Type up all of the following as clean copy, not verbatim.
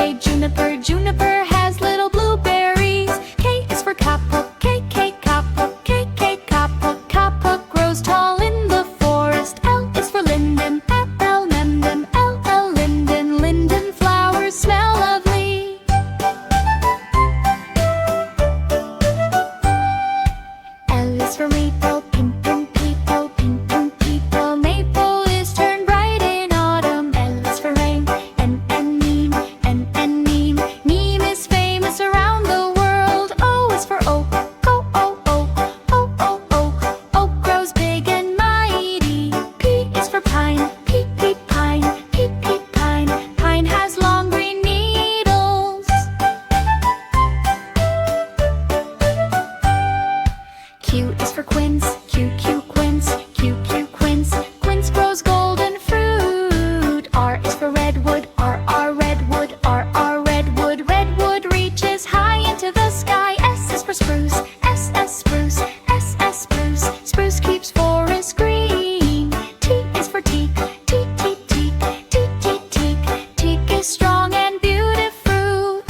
J, juniper, juniper has little blueberries. K is for kapok, K, kapok, K, kapok, kapok grows tall in the forest. L is for linden, L, linden, L, linden, linden flowers smell lovely. L is for maple, pink, pink, people, pink, pink, people. Maple is turned bright in autumn. L is for rain, N, neem, N, neem. Neem is famous around the world. O is for oak, O, oak. Oak grows big and mighty. P is for pine, P, pine, P, pine. Pine has long green needles. Q is for quince, Q, quince, Q, quince. Quince grows golden fruit. R is for redwood, R, redwood, R, redwood. Redwood reaches high into the sky. S is for spruce, S, spruce, S, spruce. Spruce keeps forest green. T is for teak, T, teak. Teak is strong and beautiful.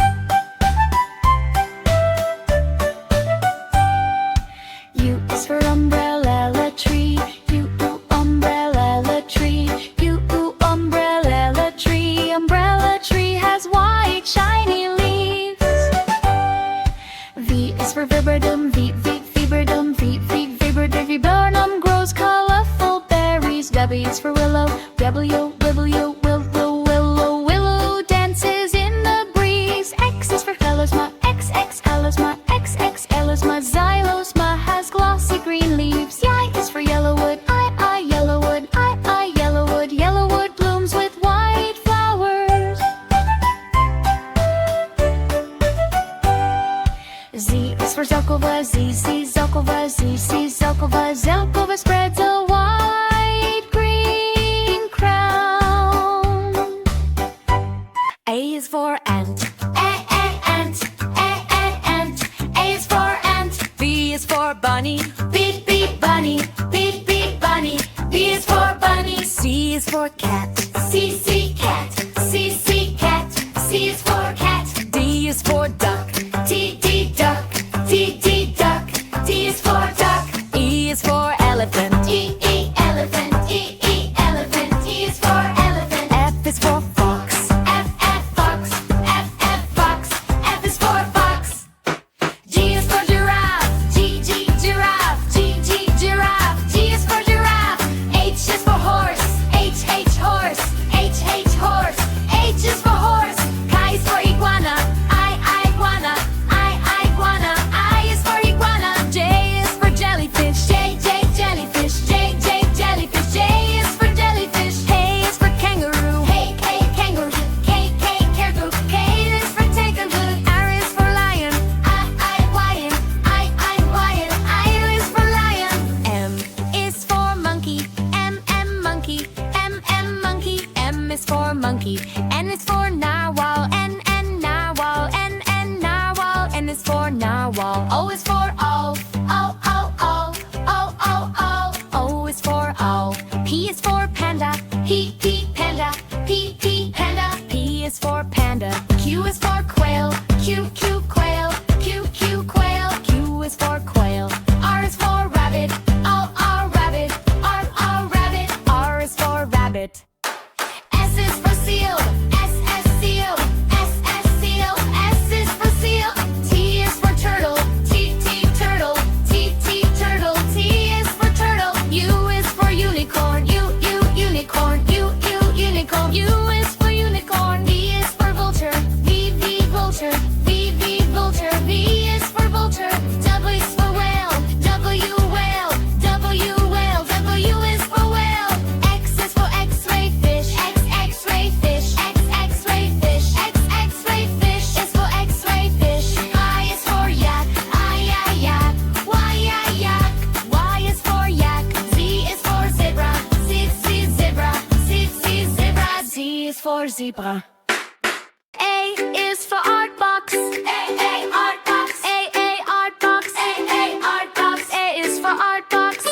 U is for umbrella tree, U, umbrella tree, U, umbrella tree. Umbrella tree has white shiny leaves. V is for viburnum, viburnum, viburnum grows colorful berries. W is for willow, willow dances in the breeze. X is for elosma, X, elosma, xylosma has glossy green leaves. Y is for yellowwood, I, yellowwood, yellowwood blooms with white flowers. Z is for zelkova, zelkova, zelkova spreads a wide green crown. A is for ant, ant. A is for ant. B is for bunny, beep, bunny, beep, bunny. B is for bunny. C is for cat, cat, cat. C is for cat. D is for duck, D, duck, duck. D is for duck. E is for elephant, E, elephant, E, elephant. E is for elephant. F is for fox, F, fox, fox. F is for fox. G is for giraffe, G, giraffe, G, giraffe. G is for giraffe. H is for horse, H, horse, H, horse. H is for horse. Chi is for iguana, I, iguana, I, iguana. I is for iguana. J is for jellyfish, J, jellyfish, J, jellyfish. J is for jellyfish. K is for kangaroo, K, kangaroo, K, caribou. K is for kangaroo. R is for lion, I, lion, I, lion. I is for lion. M is for monkey, M, monkey, M, monkey. M is for monkey. N is for narwhal, N, narwhal, N, narwhal. N is for narwhal. O is for owl, O is for owl. P is for panda, P, panda, P, panda. P is for panda. Q is for quail, Q, quail, Q, quail. Q is for quail. R is for rabbit, R, rabbit, R, rabbit. R is for rabbit. S is for seal, S, seal, S, seal. S is for seal. T is for turtle, T, turtle, T, turtle. T is for turtle. U is for unicorn, U, unicorn, U, unicorn. U is for unicorn. V is for vulture, V, vulture, V, vulture. V is for vulture. W is for whale, W, whale, W, whale. W is for whale. X is for X-ray fish, X-ray fish, X-ray fish, X-ray fish is for X-ray fish. I is for yak, I, yak. Y, yak. Y is for yak. Z is for zebra, Z, zebra, Z, zebra. Z is for zebra. A is for art box, A, art box, A, art box, A, art box. A is for art box.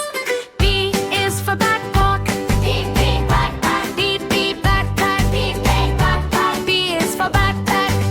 B is for backpack, B, backpack, B, backpack, B, backpack. B is for backpack.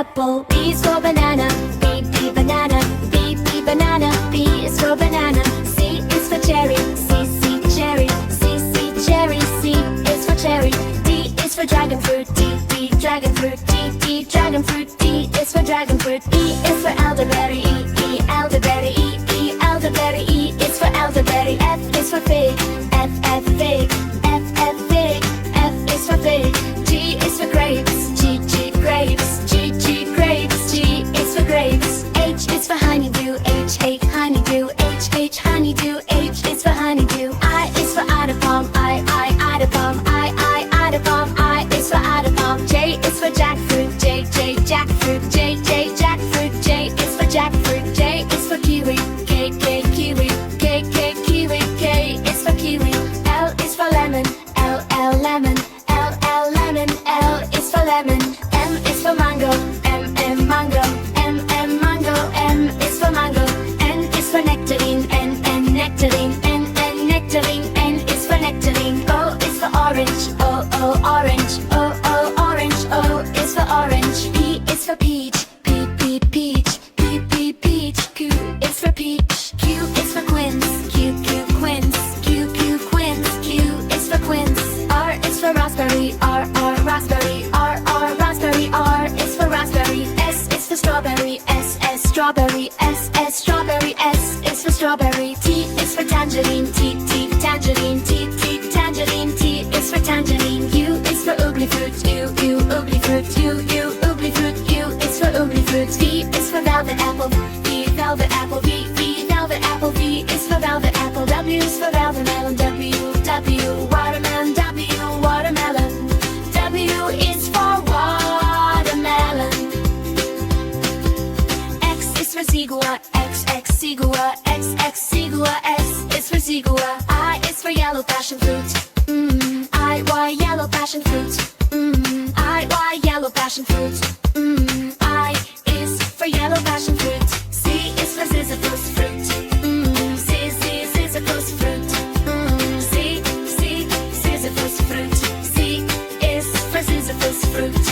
apple. B is for banana. B, B, banana. B, B, banana. B is for banana. C is for cherry. C, C, cherry. C, C, cherry. C is for cherry. D is for dragon fruit. D, D, dragon fruit. D, D, dragon fruit. D is for dragon fruit. E is for elderberry. E, E, elderberry. E, E, elderberry. E is for elderberry. F is for fig. F, F, fig. F, F, fig. F is for fig. G is for grapes. G, G, grapes. G, G, grapes. G is for grapes. H is for honeydew. H, H, honeydew. H, H, honeydew. H is for honeydew. I is for Idapalm. I, Idapalm. I, Idapalm. I is for Idapalm. J is for jackfruit. J, J, jackfruit. J, J, jackfruit. J is for jackfruit. J is for kiwi. K, K, kiwi. K, K, kiwi. K is for kiwi. L is for lemon. L, L, lemon. L, L, lemon. L is for lemon. M is for mango. M, M, mango. M, M, mango. M is for mango. N is for nectarine. N, N, nectarine. N, N, nectarine. N is for nectarine. O is for orange. O, O, orange. O, O, orange. O is for orange. P is for peach. P, P, peach. P, P, peach. Q is for peach. Q is for quince. Q, Q, quince. Q, Q, quince. Q is for quince. R is for raspberry. R, R, raspberry. R, R, raspberry. R is for raspberry. S is for strawberry. S, S, strawberry. S, S, strawberry. S is for strawberry. T is for tangerine. T, T, tangerine. T, T, tangerine. T is for tangerine. U is for ugly fruit. U, U, ugly fruit. U, U, ugly fruit. U is for ugly fruit. V is for velvet apple. V, velvet apple. V, V, velvet apple. V is for velvet apple. W is for velvet melon. W, W, watermelon. W, watermelon. W is for watermelon. X is for zigua. X, X, zigua. X, X, zigua. S is for zigua. I is for yellow passion fruit. I, Y, yellow passion fruit. I, Y, yellow passion fruit. I is for yellow passion fruit. C is for sisyphus fruit. C, C, sisyphus fruit. C, C, sisyphus fruit. C is for sisyphus fruit.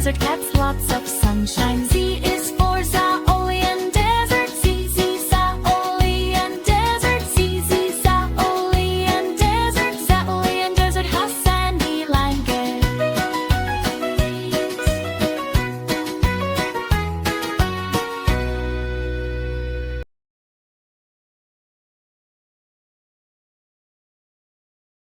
desert cats, lots of sunshine.